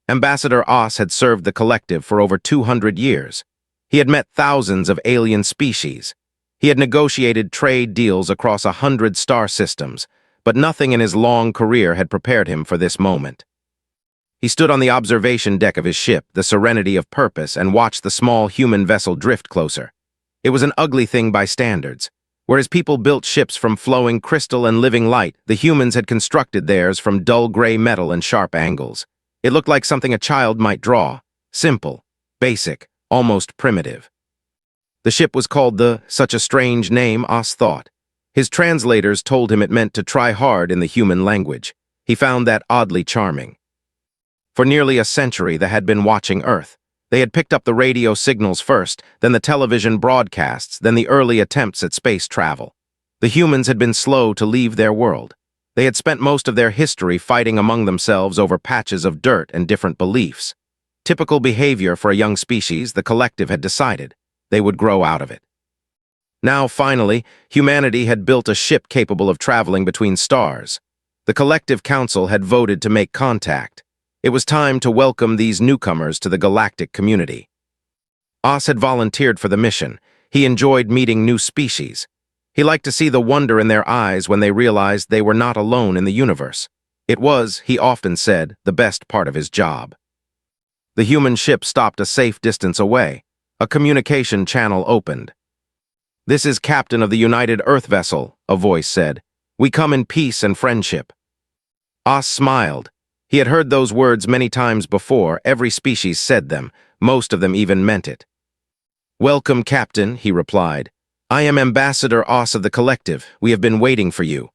Ambassador Oss had served the collective for over 200 years. He had met thousands of alien species. He had negotiated trade deals across 100 star systems, but nothing in his long career had prepared him for this moment. He stood on the observation deck of his ship, the Serenity of Purpose, and watched the small human vessel drift closer. It was an ugly thing by standards. Whereas people built ships from flowing crystal and living light, the humans had constructed theirs from dull gray metal and sharp angles. It looked like something a child might draw. Simple, basic, almost primitive. The ship was called such a strange name, Oss thought. His translators told him it meant to try hard in the human language. He found that oddly charming. For nearly a century, they had been watching Earth. They had picked up the radio signals first, then the television broadcasts, then the early attempts at space travel. The humans had been slow to leave their world. They had spent most of their history fighting among themselves over patches of dirt and different beliefs. Typical behavior for a young species, the collective had decided. They would grow out of it. Now, finally, humanity had built a ship capable of traveling between stars. The collective council had voted to make contact. It was time to welcome these newcomers to the galactic community. Oss had volunteered for the mission. He enjoyed meeting new species. He liked to see the wonder in their eyes when they realized they were not alone in the universe. It was, he often said, the best part of his job. The human ship stopped a safe distance away. A communication channel opened. "This is Captain of the United Earth Vessel," a voice said. "We come in peace and friendship." Oss smiled. He had heard those words many times before. Every species said them. Most of them even meant it. "Welcome, Captain," he replied. "I am Ambassador Oss of the Collective. We have been waiting for you."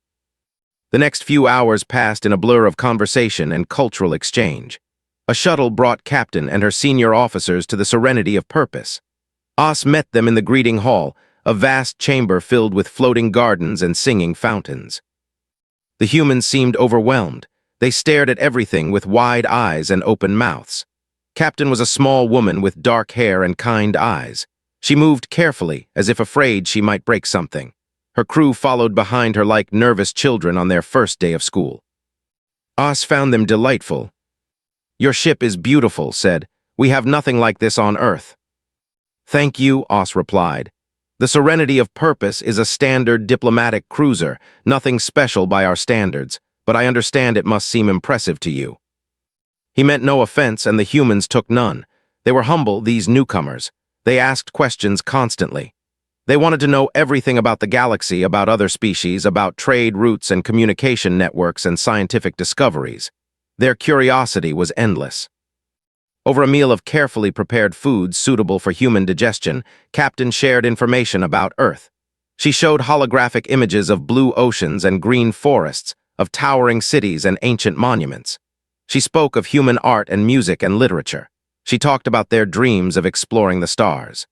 The next few hours passed in a blur of conversation and cultural exchange. A shuttle brought Captain and her senior officers to the Serenity of Purpose. Oss met them in the greeting hall, a vast chamber filled with floating gardens and singing fountains. The humans seemed overwhelmed. They stared at everything with wide eyes and open mouths. Captain was a small woman with dark hair and kind eyes. She moved carefully, as if afraid she might break something. Her crew followed behind her like nervous children on their first day of school. Oss found them delightful. "Your ship is beautiful," said. "We have nothing like this on Earth." "Thank you," Oss replied. "The Serenity of Purpose is a standard diplomatic cruiser, nothing special by our standards, but I understand it must seem impressive to you." He meant no offense, and the humans took none. They were humble, these newcomers. They asked questions constantly. They wanted to know everything about the galaxy, about other species, about trade routes and communication networks and scientific discoveries. Their curiosity was endless. Over a meal of carefully prepared foods suitable for human digestion, Captain shared information about Earth. She showed holographic images of blue oceans and green forests, of towering cities and ancient monuments. She spoke of human art and music and literature. She talked about their dreams of exploring the stars.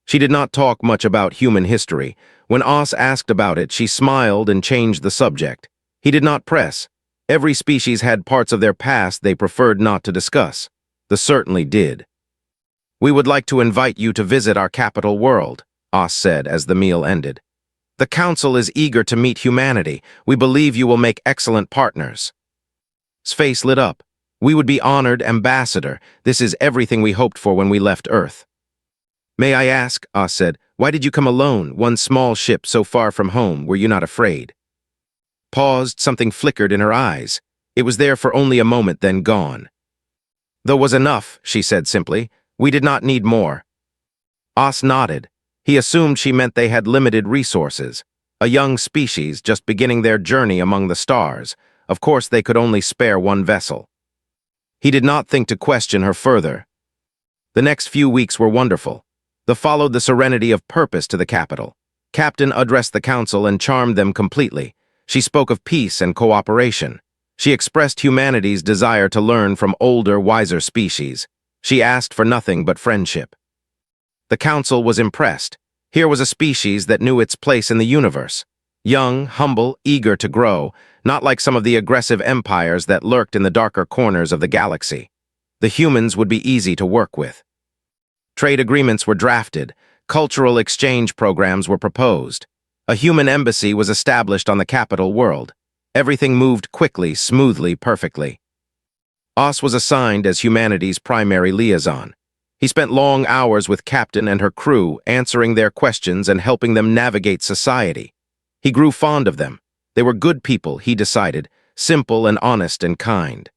She did not talk much about human history. When Oss asked about it, she smiled and changed the subject. He did not press. Every species had parts of their past they preferred not to discuss. The certainly did. "We would like to invite you to visit our capital world," Oss said as the meal ended. "The Council is eager to meet humanity. We believe you will make excellent partners." His face lit up. "We would be honored, Ambassador. This is everything we hoped for when we left Earth." "May I ask," Oss said, "why did you come alone, one small ship so far from home? Were you not afraid?" Paused, something flickered in her eyes. It was there for only a moment, then gone. "Though was enough," she said simply. "We did not need more." Oss nodded. He assumed she meant they had limited resources. A young species just beginning their journey among the stars. Of course, they could only spare one vessel. He did not think to question her further. The next few weeks were wonderful. They followed the Serenity of Purpose to the capital. Captain addressed the council and charmed them completely. She spoke of peace and cooperation. She expressed humanity's desire to learn from older, wiser species. She asked for nothing but friendship. The council was impressed. Here was a species that knew its place in the universe. Young, humble, eager to grow, not like some of the aggressive empires that lurked in the darker corners of the galaxy. The humans would be easy to work with. Trade agreements were drafted. Cultural exchange programs were proposed. A human embassy was established on the capital world. Everything moved quickly, smoothly, perfectly. Os was assigned as humanity's primary liaison. He spent long hours with Captain and her crew, answering their questions and helping them navigate society. He grew fond of them. They were good people, he decided, simple and honest and kind.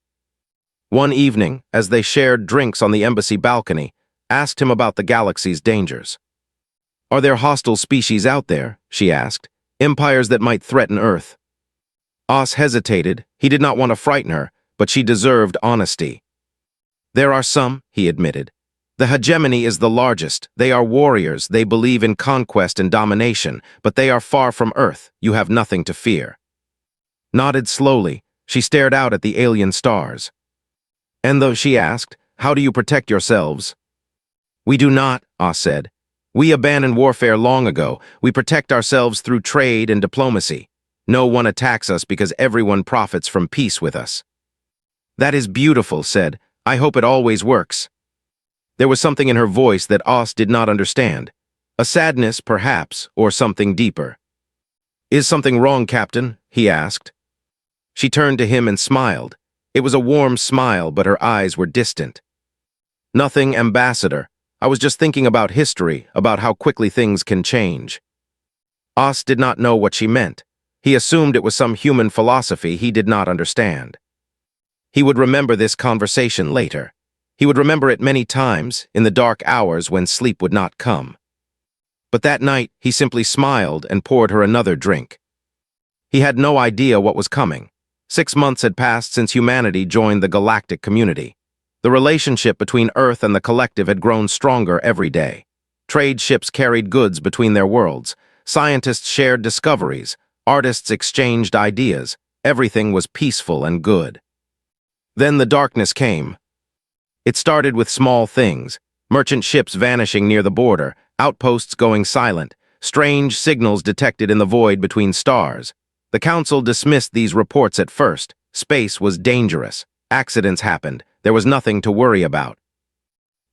One evening, as they shared drinks on the embassy balcony, asked him about the galaxy's dangers. "Are there hostile species out there?" she asked. "Empires that might threaten Earth?" Os hesitated. He did not want to frighten her, but she deserved honesty. "There are some," he admitted. "The hegemony is the largest. They are warriors. They believe in conquest and domination, but they are far from Earth. You have nothing to fear." Nodded slowly, she stared out at the alien stars. "And though," she asked, "how do you protect yourselves?" "We do not," Os said. "We abandoned warfare long ago. We protect ourselves through trade and diplomacy. No one attacks us because everyone profits from peace with us." "That is beautiful," said. "I hope it always works." There was something in her voice that Os did not understand. A sadness, perhaps, or something deeper. "Is something wrong, Captain?" he asked. She turned to him and smiled. It was a warm smile, but her eyes were distant. "Nothing, Ambassador. I was just thinking about history, about how quickly things can change." Os did not know what she meant. He assumed it was some human philosophy he did not understand. He would remember this conversation later. He would remember it many times, in the dark hours when sleep would not come. But that night, he simply smiled and poured her another drink. He had no idea what was coming. 6 months had passed since humanity joined the galactic community. The relationship between Earth and the collective had grown stronger every day. Trade ships carried goods between their worlds. Scientists shared discoveries. Artists exchanged ideas. Everything was peaceful and good. Then the darkness came. It started with small things: merchant ships vanishing near the border, outposts going silent, strange signals detected in the void between stars. The Council dismissed these reports at first. Space was dangerous. Accidents happened. There was nothing to worry about.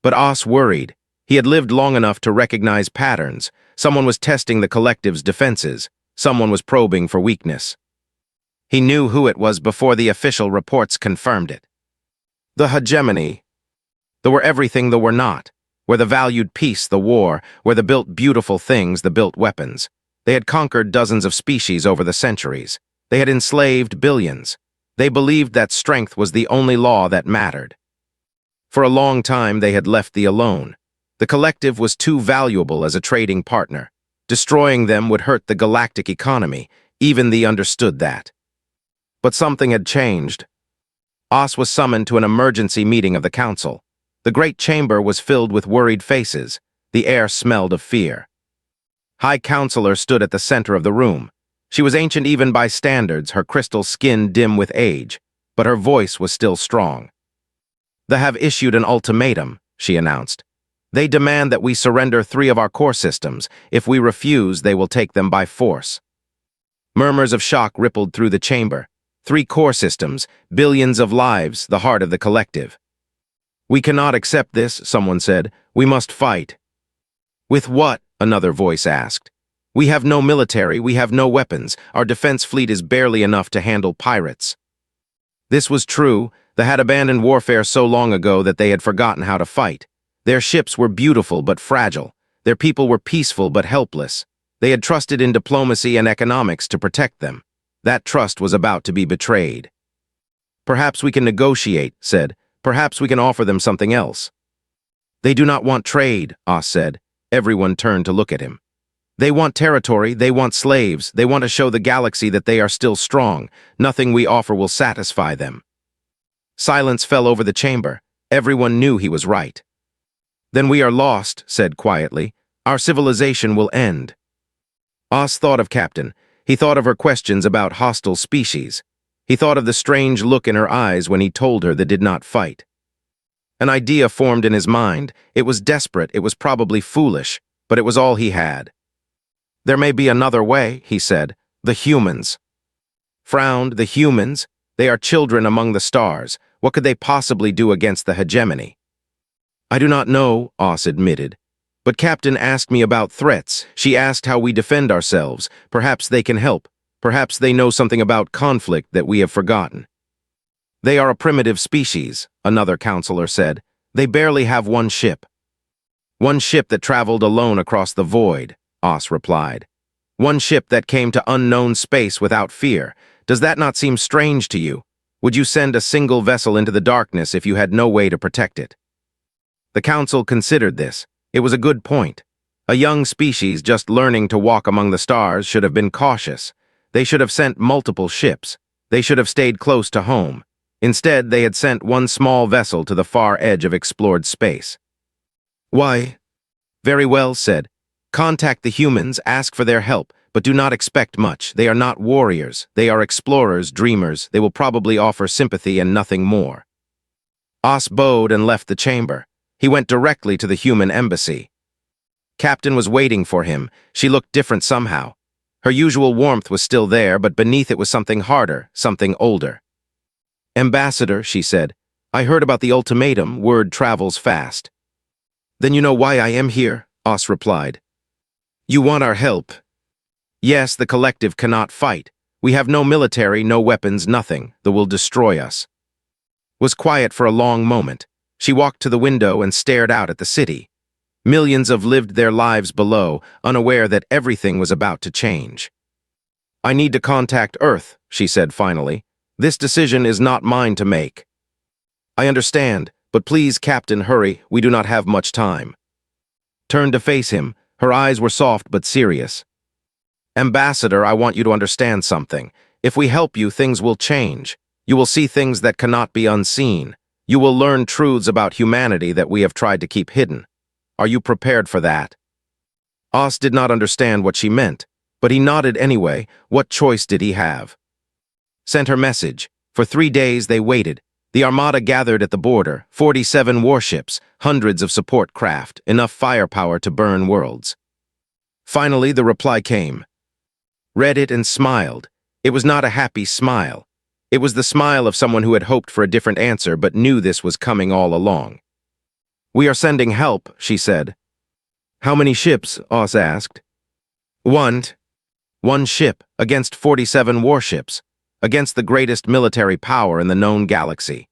But Os worried. He had lived long enough to recognize patterns. Someone was testing the collective's defenses. Someone was probing for weakness. He knew who it was before the official reports confirmed it. The hegemony. There were everything there were not. Where the valued peace, the war. Where the built beautiful things, the built weapons. They had conquered dozens of species over the centuries. They had enslaved billions. They believed that strength was the only law that mattered. For a long time, they had left the alone. The collective was too valuable as a trading partner. Destroying them would hurt the galactic economy. Even they understood that. But something had changed. Os was summoned to an emergency meeting of the Council. The great chamber was filled with worried faces. The air smelled of fear. High Counselor stood at the center of the room. She was ancient even by standards, her crystal skin dim with age, but her voice was still strong. "They have issued an ultimatum," she announced. "They demand that we surrender 3 of our core systems. If we refuse, they will take them by force." Murmurs of shock rippled through the chamber. 3 core systems, billions of lives, the heart of the collective. "We cannot accept this," someone said. "We must fight." "With what?" another voice asked. "We have no military, we have no weapons. Our defense fleet is barely enough to handle pirates." This was true. They had abandoned warfare so long ago that they had forgotten how to fight. Their ships were beautiful but fragile. Their people were peaceful but helpless. They had trusted in diplomacy and economics to protect them. That trust was about to be betrayed. "Perhaps we can negotiate," said. "Perhaps we can offer them something else." "They do not want trade," Os said. Everyone turned to look at him. "They want territory, they want slaves, they want to show the galaxy that they are still strong. Nothing we offer will satisfy them." Silence fell over the chamber. Everyone knew he was right. "Then we are lost," said quietly. "Our civilization will end." Os thought of Captain. He thought of her questions about hostile species. He thought of the strange look in her eyes when he told her they did not fight. An idea formed in his mind. It was desperate, it was probably foolish, but it was all he had. "There may be another way," he said. "The humans." Frowned. "The humans? They are children among the stars. What could they possibly do against the hegemony?" "I do not know," Os admitted. "But Captain asked me about threats. She asked how we defend ourselves. Perhaps they can help. Perhaps they know something about conflict that we have forgotten." They are a primitive species, another counselor said. They barely have one ship. One ship that traveled alone across the void, Os replied. One ship that came to unknown space without fear. Does that not seem strange to you? Would you send a single vessel into the darkness if you had no way to protect it? The council considered this. It was a good point. A young species just learning to walk among the stars should have been cautious. They should have sent multiple ships. They should have stayed close to home. Instead, they had sent one small vessel to the far edge of explored space. Why? Very well said. Contact the humans, ask for their help, but do not expect much. They are not warriors. They are explorers, dreamers. They will probably offer sympathy and nothing more. Os bowed and left the chamber. He went directly to the human embassy. Captain was waiting for him. She looked different somehow. Her usual warmth was still there, but beneath it was something harder, something older. Ambassador, she said, I heard about the ultimatum. Word travels fast. Then you know why I am here, Os replied. You want our help. Yes, the collective cannot fight. We have no military, no weapons, nothing that will destroy us. Was quiet for a long moment. She walked to the window and stared out at the city. Millions have lived their lives below, unaware that everything was about to change. I need to contact Earth, she said finally. This decision is not mine to make. I understand, but please, Captain, hurry. We do not have much time. Turned to face him. Her eyes were soft but serious. Ambassador, I want you to understand something. If we help you, things will change. You will see things that cannot be unseen. You will learn truths about humanity that we have tried to keep hidden. Are you prepared for that? Os did not understand what she meant, but he nodded anyway. What choice did he have? Sent her message. For 3 days they waited. The armada gathered at the border, 47 warships, hundreds of support craft, enough firepower to burn worlds. Finally, the reply came. Read it and smiled. It was not a happy smile. It was the smile of someone who had hoped for a different answer but knew this was coming all along. We are sending help, she said. How many ships? Os asked. One ship against 47 warships, against the greatest military power in the known galaxy.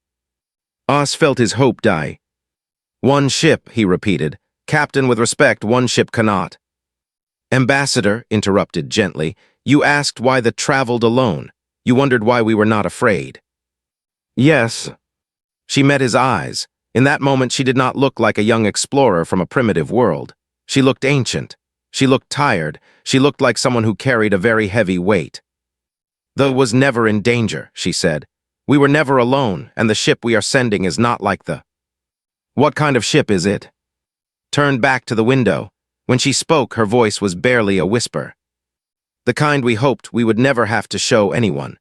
Os felt his hope die. One ship, he repeated. Captain, with respect, one ship cannot. Ambassador, interrupted gently, you asked why the traveled alone. You wondered why we were not afraid. Yes. She met his eyes. In that moment, she did not look like a young explorer from a primitive world. She looked ancient. She looked tired. She looked like someone who carried a very heavy weight. Though was never in danger, she said. We were never alone, and the ship we are sending is not like the... What kind of ship is it? Turned back to the window. When she spoke, her voice was barely a whisper. The kind we hoped we would never have to show anyone.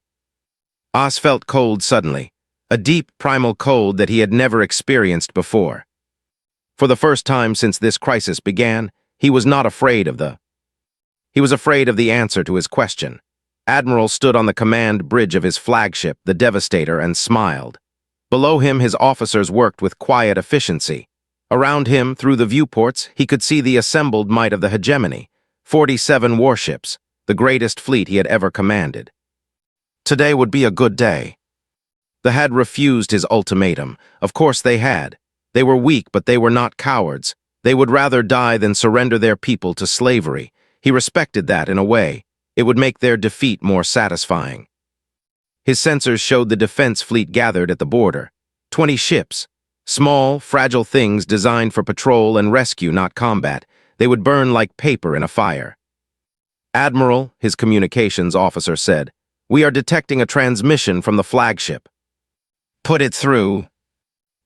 Os felt cold suddenly, a deep, primal cold that he had never experienced before. For the first time since this crisis began, he was not afraid of the... He was afraid of the answer to his question. Admiral stood on the command bridge of his flagship, the Devastator, and smiled. Below him, his officers worked with quiet efficiency. Around him, through the viewports, he could see the assembled might of the hegemony, 47 warships, the greatest fleet he had ever commanded. Today would be a good day. They had refused his ultimatum. Of course they had. They were weak, but they were not cowards. They would rather die than surrender their people to slavery. He respected that in a way. It would make their defeat more satisfying. His sensors showed the defense fleet gathered at the border. 20 ships. Small, fragile things designed for patrol and rescue, not combat. They would burn like paper in a fire. Admiral, his communications officer said, we are detecting a transmission from the flagship. Put it through.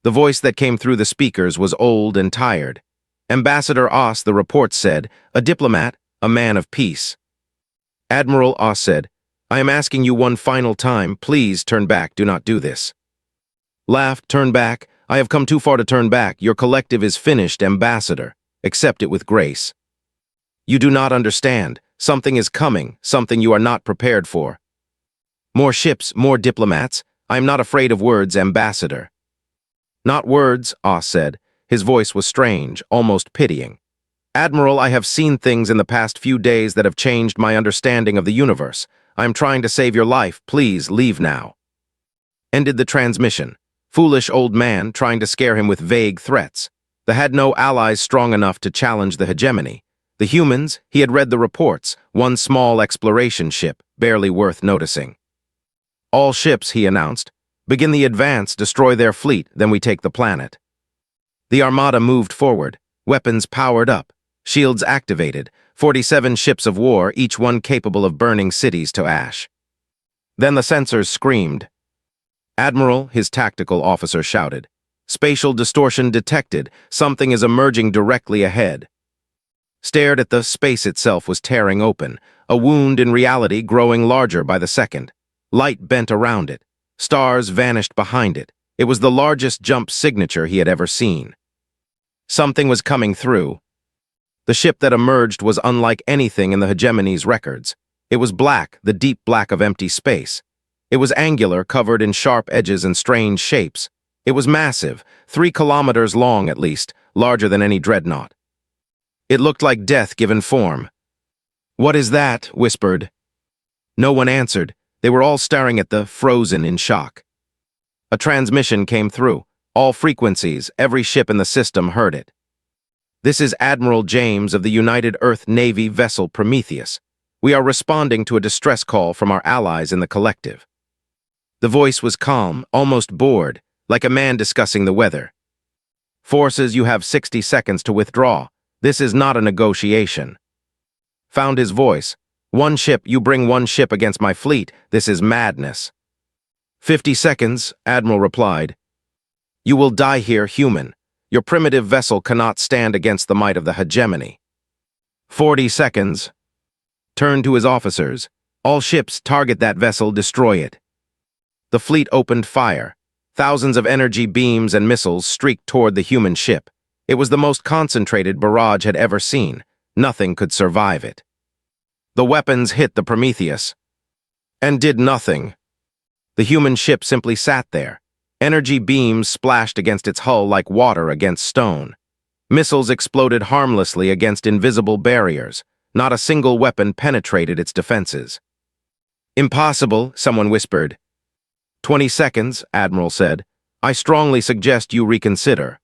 The voice that came through the speakers was old and tired. Ambassador Os, the report said, a diplomat, a man of peace. Admiral Os said, I am asking you one final time, please turn back, do not do this. Laughed, turn back, I have come too far to turn back, your collective is finished, Ambassador. Accept it with grace. You do not understand, something is coming, something you are not prepared for. More ships, more diplomats, I am not afraid of words, Ambassador. Not words, Os said. His voice was strange, almost pitying. Admiral, I have seen things in the past few days that have changed my understanding of the universe. I am trying to save your life. Please leave now. ended the transmission. Foolish old man trying to scare him with vague threats. They had no allies strong enough to challenge the hegemony. The humans, he had read the reports, one small exploration ship, barely worth noticing. All ships, he announced, begin the advance, destroy their fleet, then we take the planet. The armada moved forward, weapons powered up, shields activated, 47 ships of war, each one capable of burning cities to ash. Then the sensors screamed. "Admiral," his tactical officer shouted. "Spatial distortion detected. Something is emerging directly ahead." Stared at the space itself was tearing open, a wound in reality growing larger by the second. Light bent around it. Stars vanished behind it. It was the largest jump signature he had ever seen. Something was coming through. The ship that emerged was unlike anything in the hegemony's records. It was black, the deep black of empty space. It was angular, covered in sharp edges and strange shapes. It was massive, 3 kilometers long at least, larger than any dreadnought. It looked like death given form. "What is that?" whispered. No one answered. They were all staring at the frozen in shock. A transmission came through. All frequencies, every ship in the system heard it. "This is Admiral James of the United Earth Navy vessel Prometheus. We are responding to a distress call from our allies in the collective." The voice was calm, almost bored, like a man discussing the weather. "Forces, you have 60 seconds to withdraw. This is not a negotiation." Found his voice. "One ship, you bring one ship against my fleet. This is madness." 50 seconds, Admiral replied. "You will die here, human. Your primitive vessel cannot stand against the might of the hegemony." 40 seconds. Turned to his officers. "All ships, target that vessel, destroy it." The fleet opened fire. Thousands of energy beams and missiles streaked toward the human ship. It was the most concentrated barrage had ever seen. Nothing could survive it. The weapons hit the Prometheus and did nothing. The human ship simply sat there. Energy beams splashed against its hull like water against stone. Missiles exploded harmlessly against invisible barriers. Not a single weapon penetrated its defenses. "Impossible," someone whispered. 20 seconds, Admiral said. "I strongly suggest you reconsider."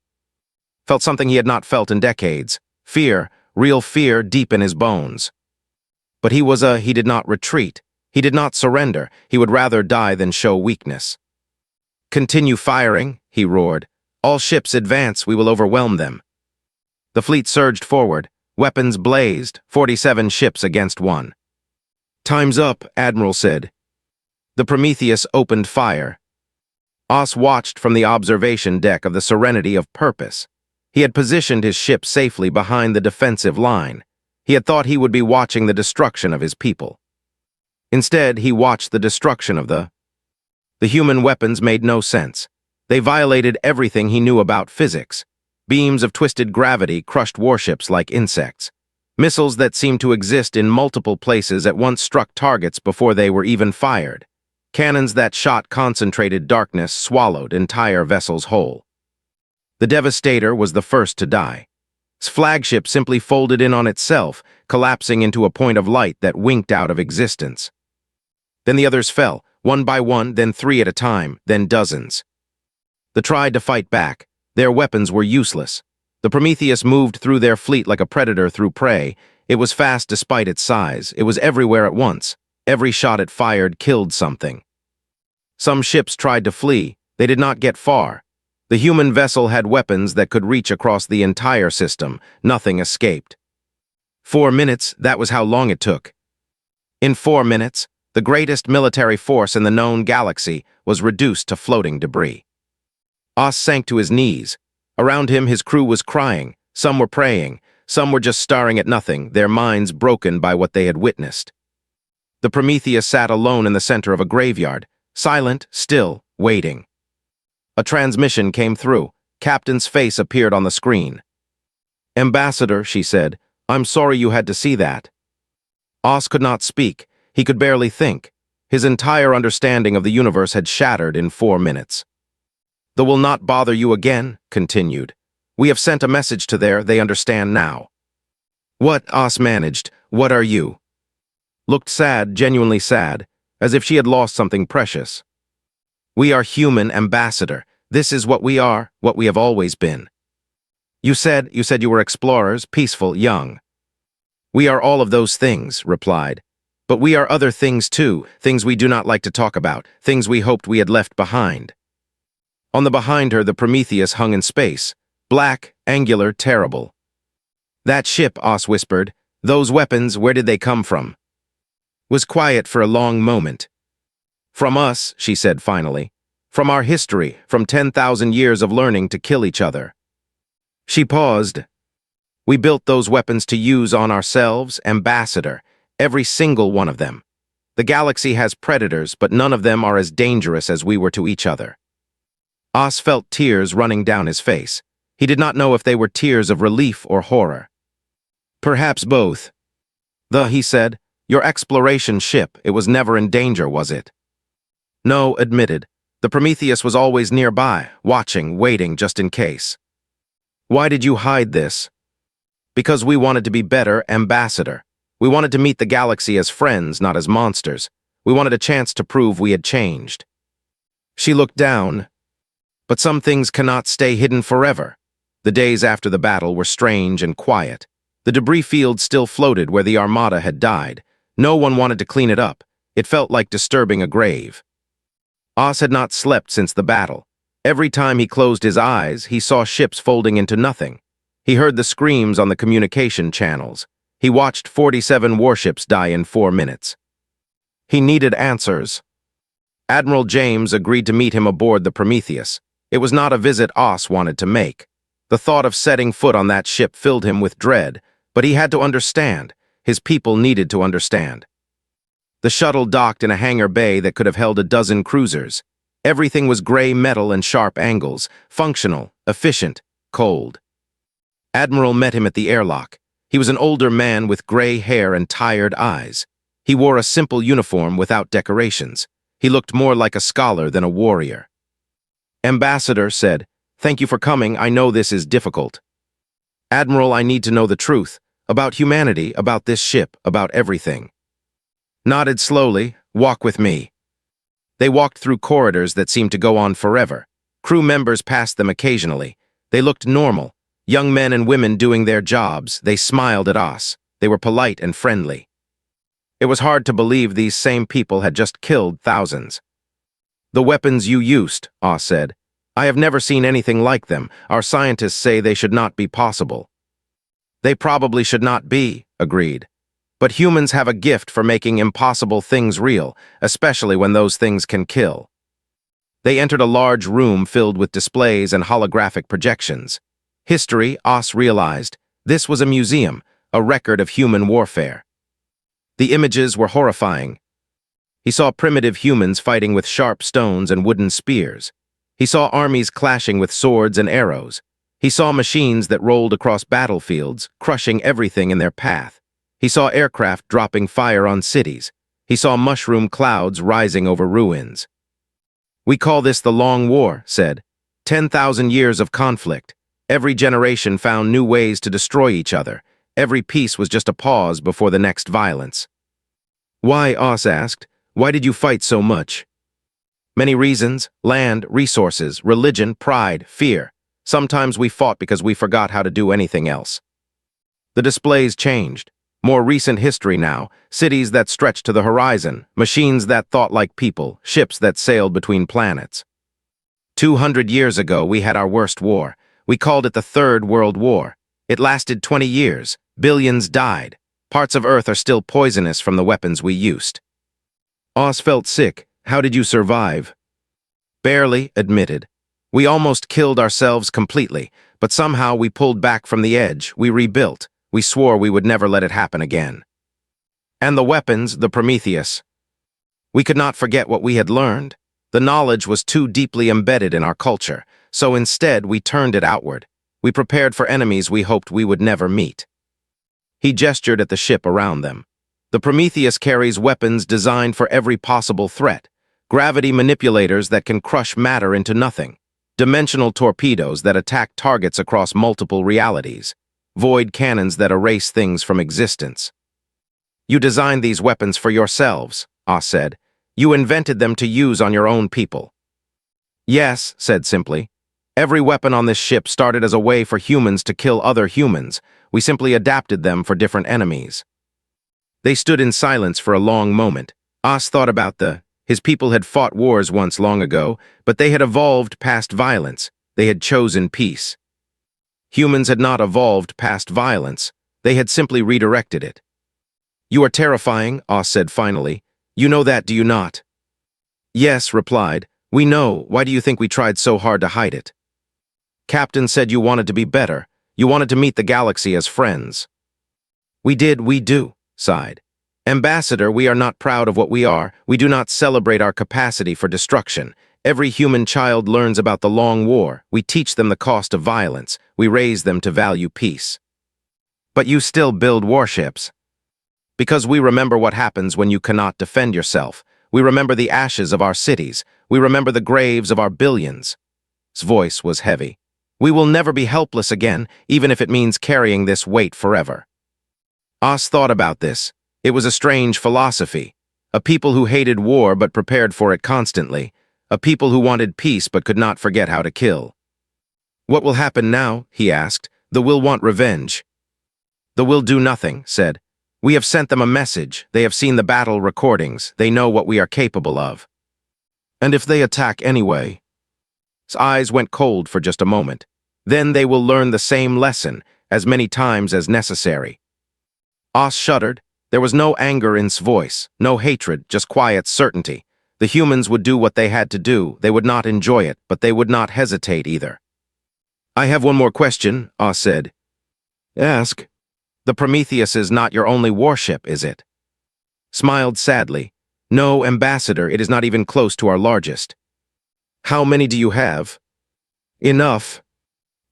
Felt something he had not felt in decades. Fear, real fear deep in his bones. But he did not retreat. He did not surrender. He would rather die than show weakness. "Continue firing," he roared. "All ships advance, we will overwhelm them." The fleet surged forward. Weapons blazed, 47 ships against one. "Time's up," Admiral said. The Prometheus opened fire. Oss watched from the observation deck of the serenity of purpose. He had positioned his ship safely behind the defensive line. He had thought he would be watching the destruction of his people. Instead, he watched the destruction of the human weapons made no sense. They violated everything he knew about physics. Beams of twisted gravity crushed warships like insects. Missiles that seemed to exist in multiple places at once struck targets before they were even fired. Cannons that shot concentrated darkness swallowed entire vessels whole. The Devastator was the first to die. Its flagship simply folded in on itself, collapsing into a point of light that winked out of existence. Then the others fell, one by one, then 3 at a time, then dozens. They tried to fight back. Their weapons were useless. The Prometheus moved through their fleet like a predator through prey. It was fast despite its size. It was everywhere at once. Every shot it fired killed something. Some ships tried to flee. They did not get far. The human vessel had weapons that could reach across the entire system. Nothing escaped. 4 minutes, that was how long it took. In 4 minutes, the greatest military force in the known galaxy was reduced to floating debris. Oss sank to his knees. Around him, his crew was crying. Some were praying. Some were just staring at nothing, their minds broken by what they had witnessed. The Prometheus sat alone in the center of a graveyard, silent, still, waiting. A transmission came through. Captain's face appeared on the screen. "Ambassador," she said, "I'm sorry you had to see that." Oss could not speak. He could barely think. His entire understanding of the universe had shattered in 4 minutes. "They will not bother you again," continued. "We have sent a message to they understand now." "What?" Oss managed. "What are you?" Looked sad, genuinely sad, as if she had lost something precious. We are human, ambassador. This is what we are, what we have always been. You said you were explorers, peaceful, young. We are all of those things, replied. But we are other things too, things we do not like to talk about, things we hoped we had left behind. On the behind her, the Prometheus hung in space, black, angular, terrible. That ship, Os whispered. Those weapons, where did they come from? Was quiet for a long moment. From us, she said finally. From our history, from 10,000 years of learning to kill each other. She paused. We built those weapons to use on ourselves, ambassador, every single one of them. The galaxy has predators, but none of them are as dangerous as we were to each other. Os felt tears running down his face. He did not know if they were tears of relief or horror. Perhaps both. He said, your exploration ship, it was never in danger, was it? No, admitted. The Prometheus was always nearby, watching, waiting just in case. Why did you hide this? Because we wanted to be better, ambassador. We wanted to meet the galaxy as friends, not as monsters. We wanted a chance to prove we had changed. She looked down. But some things cannot stay hidden forever. The days after the battle were strange and quiet. The debris field still floated where the Armada had died. No one wanted to clean it up. It felt like disturbing a grave. Os had not slept since the battle. Every time he closed his eyes, he saw ships folding into nothing. He heard the screams on the communication channels. He watched 47 warships die in 4 minutes. He needed answers. Admiral James agreed to meet him aboard the Prometheus. It was not a visit Os wanted to make. The thought of setting foot on that ship filled him with dread, but he had to understand. His people needed to understand. The shuttle docked in a hangar bay that could have held a dozen cruisers. Everything was gray metal and sharp angles, functional, efficient, cold. Admiral met him at the airlock. He was an older man with gray hair and tired eyes. He wore a simple uniform without decorations. He looked more like a scholar than a warrior. Ambassador said, "Thank you for coming. I know this is difficult. Admiral, I need to know the truth. About humanity, about this ship, about everything." Nodded slowly. Walk with me. They walked through corridors that seemed to go on forever. Crew members passed them occasionally. They looked normal. Young men and women doing their jobs. They smiled at Os. They were polite and friendly. It was hard to believe these same people had just killed thousands. The weapons you used, Os said. I have never seen anything like them. Our scientists say they should not be possible. They probably should not be, agreed. But humans have a gift for making impossible things real, especially when those things can kill. They entered a large room filled with displays and holographic projections. History, Os realized, this was a museum, a record of human warfare. The images were horrifying. He saw primitive humans fighting with sharp stones and wooden spears. He saw armies clashing with swords and arrows. He saw machines that rolled across battlefields, crushing everything in their path. He saw aircraft dropping fire on cities. He saw mushroom clouds rising over ruins. We call this the Long War, said. 10,000 years of conflict. Every generation found new ways to destroy each other. Every peace was just a pause before the next violence. Why, Os asked. Why did you fight so much? Many reasons: land, resources, religion, pride, fear. Sometimes we fought because we forgot how to do anything else. The displays changed. More recent history now, cities that stretched to the horizon, machines that thought like people, ships that sailed between planets. 200 years ago, we had our worst war. We called it the Third World War. It lasted 20 years. Billions died. Parts of Earth are still poisonous from the weapons we used. Os felt sick. How did you survive? Barely, admitted. We almost killed ourselves completely, but somehow we pulled back from the edge. We rebuilt. We swore we would never let it happen again. And the weapons, the Prometheus. We could not forget what we had learned. The knowledge was too deeply embedded in our culture, so instead we turned it outward. We prepared for enemies we hoped we would never meet. He gestured at the ship around them. The Prometheus carries weapons designed for every possible threat. Gravity manipulators that can crush matter into nothing. Dimensional torpedoes that attack targets across multiple realities. Void cannons that erase things from existence. You designed these weapons for yourselves, Os said. You invented them to use on your own people. Yes, said simply. Every weapon on this ship started as a way for humans to kill other humans. We simply adapted them for different enemies. They stood in silence for a long moment. Oz thought about his people had fought wars once long ago, but they had evolved past violence. They had chosen peace. Humans had not evolved past violence. They had simply redirected it. You are terrifying, Oz said finally. You know that, do you not? Yes, replied. We know. Why do you think we tried so hard to hide it? Captain said you wanted to be better. You wanted to meet the galaxy as friends. We do, sighed. Ambassador, we are not proud of what we are. We do not celebrate our capacity for destruction. Every human child learns about the long war. We teach them the cost of violence. We raise them to value peace. But you still build warships. Because we remember what happens when you cannot defend yourself. We remember the ashes of our cities. We remember the graves of our billions. His voice was heavy. We will never be helpless again, even if it means carrying this weight forever. Oz thought about this. It was a strange philosophy. A people who hated war but prepared for it constantly. A people who wanted peace but could not forget how to kill. What will happen now? He asked. The will want revenge. The will do nothing, said. We have sent them a message. They have seen the battle recordings. They know what we are capable of. And if they attack anyway? His eyes went cold for just a moment. Then they will learn the same lesson, as many times as necessary. Oz shuddered. There was no anger in his voice, no hatred, just quiet certainty. The humans would do what they had to do. They would not enjoy it, but they would not hesitate either. I have one more question, Oz said. Ask. The Prometheus is not your only warship, is it? Smiled sadly. No, Ambassador, it is not even close to our largest. How many do you have? Enough.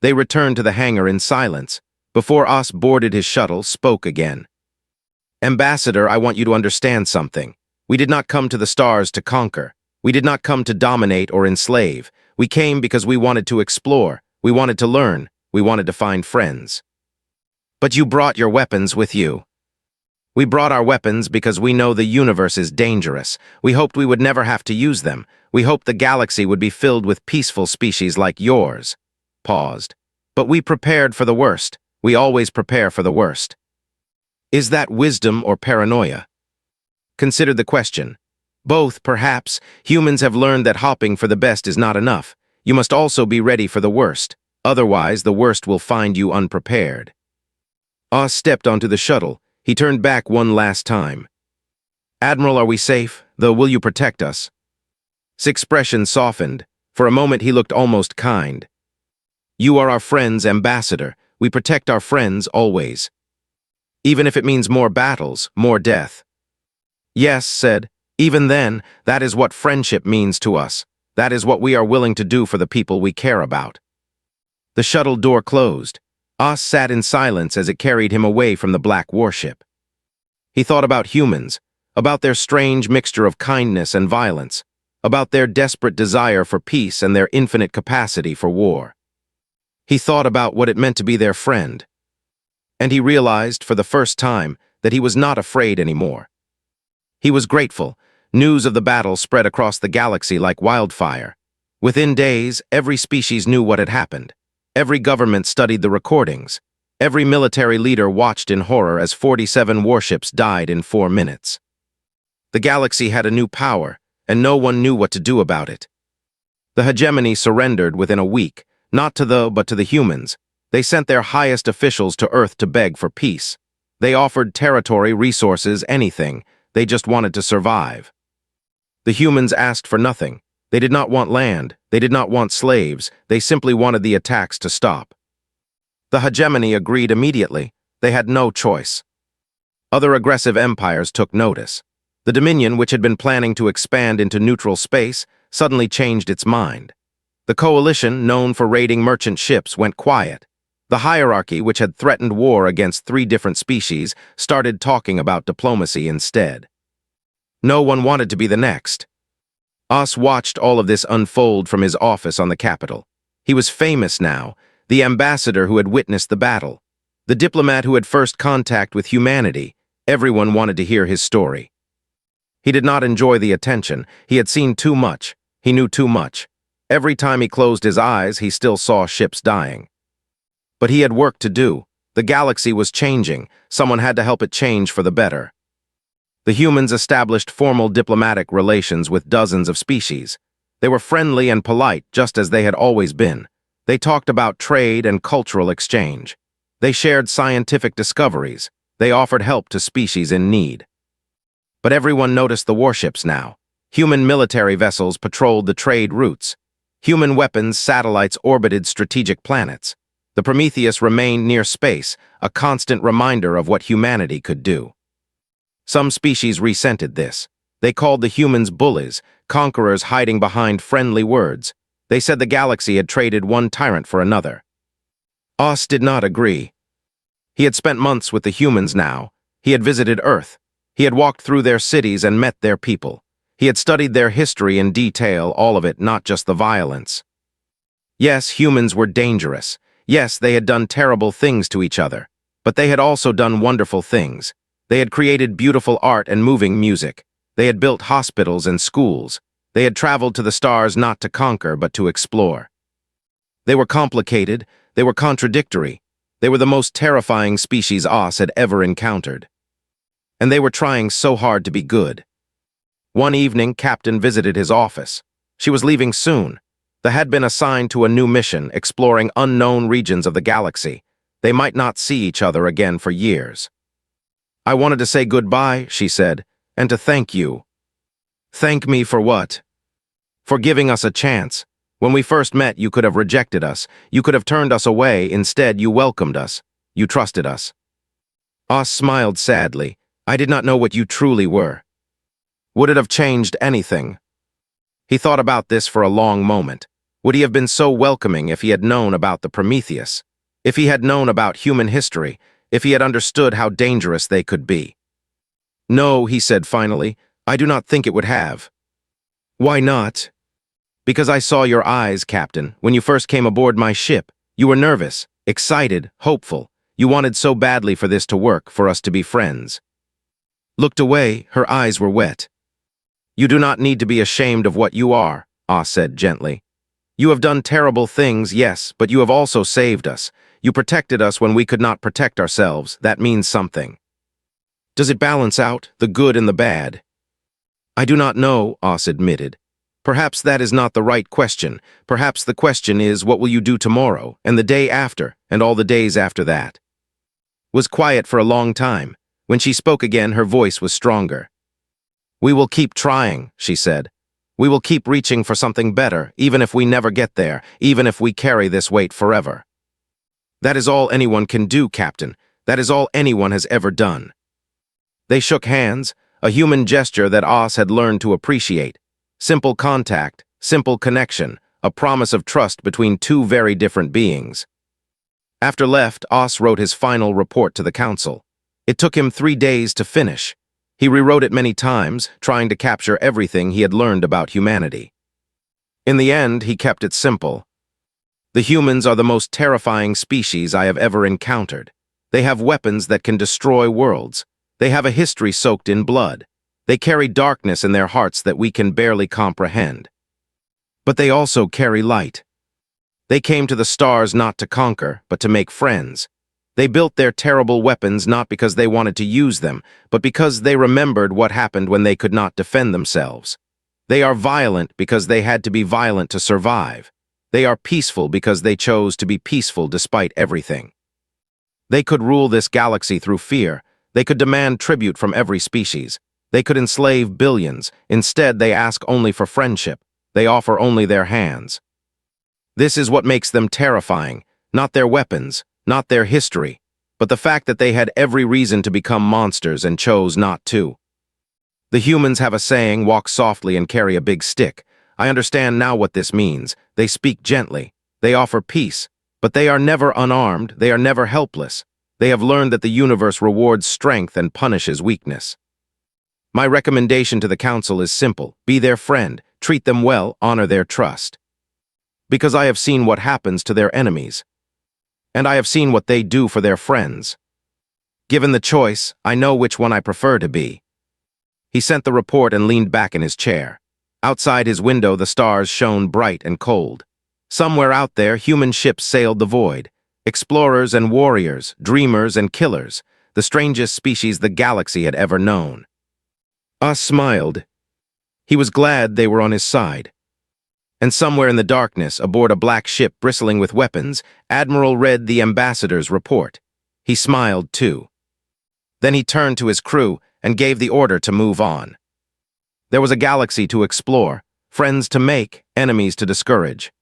They returned to the hangar in silence. Before Oz boarded his shuttle, spoke again. Ambassador, I want you to understand something. We did not come to the stars to conquer. We did not come to dominate or enslave. We came because we wanted to explore. We wanted to learn. We wanted to find friends. But you brought your weapons with you. We brought our weapons because we know the universe is dangerous. We hoped we would never have to use them. We hoped the galaxy would be filled with peaceful species like yours. Paused. But we prepared for the worst. We always prepare for the worst. Is that wisdom or paranoia? Consider the question. Both, perhaps. Humans have learned that hopping for the best is not enough. You must also be ready for the worst. Otherwise, the worst will find you unprepared. Oz stepped onto the shuttle. He turned back one last time. Admiral, are we safe? Though, will you protect us? His expression softened. For a moment, he looked almost kind. You are our friends, Ambassador. We protect our friends always. Even if it means more battles, more death. Yes, said. Even then, that is what friendship means to us. That is what we are willing to do for the people we care about. The shuttle door closed. Oz sat in silence as it carried him away from the black warship. He thought about humans, about their strange mixture of kindness and violence, about their desperate desire for peace and their infinite capacity for war. He thought about what it meant to be their friend. And he realized, for the first time, that he was not afraid anymore. He was grateful. News of the battle spread across the galaxy like wildfire. Within days, every species knew what had happened. Every government studied the recordings. Every military leader watched in horror as 47 warships died in 4 minutes. The galaxy had a new power, and no one knew what to do about it. The hegemony surrendered within a week, not to but to the humans. They sent their highest officials to Earth to beg for peace. They offered territory, resources, anything. They just wanted to survive. The humans asked for nothing. They did not want land. They did not want slaves. They simply wanted the attacks to stop. The hegemony agreed immediately. They had no choice. Other aggressive empires took notice. The Dominion, which had been planning to expand into neutral space, suddenly changed its mind. The coalition, known for raiding merchant ships, went quiet. The hierarchy, which had threatened war against 3 different species, started talking about diplomacy instead. No one wanted to be the next. Oz watched all of this unfold from his office on the Capitol. He was famous now, the ambassador who had witnessed the battle, the diplomat who had first contact with humanity. Everyone wanted to hear his story. He did not enjoy the attention. He had seen too much. He knew too much. Every time he closed his eyes, he still saw ships dying. But he had work to do. The galaxy was changing. Someone had to help it change for the better. The humans established formal diplomatic relations with dozens of species. They were friendly and polite, just as they had always been. They talked about trade and cultural exchange. They shared scientific discoveries. They offered help to species in need. But everyone noticed the warships now. Human military vessels patrolled the trade routes. Human weapons, satellites orbited strategic planets. The Prometheus remained near space, a constant reminder of what humanity could do. Some species resented this. They called the humans bullies, conquerors hiding behind friendly words. They said the galaxy had traded one tyrant for another. Oz did not agree. He had spent months with the humans now. He had visited Earth. He had walked through their cities and met their people. He had studied their history in detail, all of it, not just the violence. Yes, humans were dangerous. Yes, they had done terrible things to each other. But they had also done wonderful things. They had created beautiful art and moving music. They had built hospitals and schools. They had traveled to the stars not to conquer, but to explore. They were complicated. They were contradictory. They were the most terrifying species Oz had ever encountered. And they were trying so hard to be good. One evening, Captain visited his office. She was leaving soon. They had been assigned to a new mission, exploring unknown regions of the galaxy. They might not see each other again for years. "I wanted to say goodbye," she said, "and to thank you." "Thank me for what?" "For giving us a chance. When we first met, you could have rejected us. You could have turned us away. Instead, you welcomed us. You trusted us." Oz smiled sadly. "I did not know what you truly were." Would it have changed anything? He thought about this for a long moment. Would he have been so welcoming if he had known about the Prometheus? If he had known about human history? If he had understood how dangerous they could be? "No," he said finally, "I do not think it would have." "Why not?" "Because I saw your eyes, Captain, when you first came aboard my ship. You were nervous, excited, hopeful. You wanted so badly for this to work, for us to be friends." Looked away, her eyes were wet. "You do not need to be ashamed of what you are," Oz said gently. "You have done terrible things, yes, but you have also saved us. You protected us when we could not protect ourselves. That means something." "Does it balance out, the good and the bad?" "I do not know," Oz admitted. "Perhaps that is not the right question. Perhaps the question is, what will you do tomorrow, and the day after, and all the days after that?" Was quiet for a long time. When she spoke again, her voice was stronger. "We will keep trying," she said. "We will keep reaching for something better, even if we never get there, even if we carry this weight forever." "That is all anyone can do, Captain. That is all anyone has ever done." They shook hands, a human gesture that Oz had learned to appreciate. Simple contact, simple connection, a promise of trust between two very different beings. After left, Oz wrote his final report to the Council. It took him 3 days to finish. He rewrote it many times, trying to capture everything he had learned about humanity. In the end, he kept it simple. "The humans are the most terrifying species I have ever encountered. They have weapons that can destroy worlds. They have a history soaked in blood. They carry darkness in their hearts that we can barely comprehend. But they also carry light. They came to the stars not to conquer, but to make friends. They built their terrible weapons not because they wanted to use them, but because they remembered what happened when they could not defend themselves. They are violent because they had to be violent to survive. They are peaceful because they chose to be peaceful despite everything. They could rule this galaxy through fear. They could demand tribute from every species. They could enslave billions. Instead, they ask only for friendship. They offer only their hands. This is what makes them terrifying, not their weapons, not their history, but the fact that they had every reason to become monsters and chose not to. The humans have a saying, walk softly and carry a big stick. I understand now what this means. They speak gently. They offer peace. But they are never unarmed. They are never helpless. They have learned that the universe rewards strength and punishes weakness. My recommendation to the Council is simple. Be their friend. Treat them well. Honor their trust. Because I have seen what happens to their enemies. And I have seen what they do for their friends. Given the choice, I know which one I prefer to be. He sent the report and leaned back in his chair. Outside his window, the stars shone bright and cold. Somewhere out there, human ships sailed the void. Explorers and warriors, dreamers and killers, the strangest species the galaxy had ever known. Us smiled. He was glad they were on his side. And somewhere in the darkness, aboard a black ship bristling with weapons, Admiral read the ambassador's report. He smiled, too. Then he turned to his crew and gave the order to move on. There was a galaxy to explore, friends to make, enemies to discourage.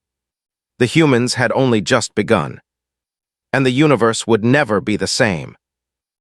The humans had only just begun. And the universe would never be the same.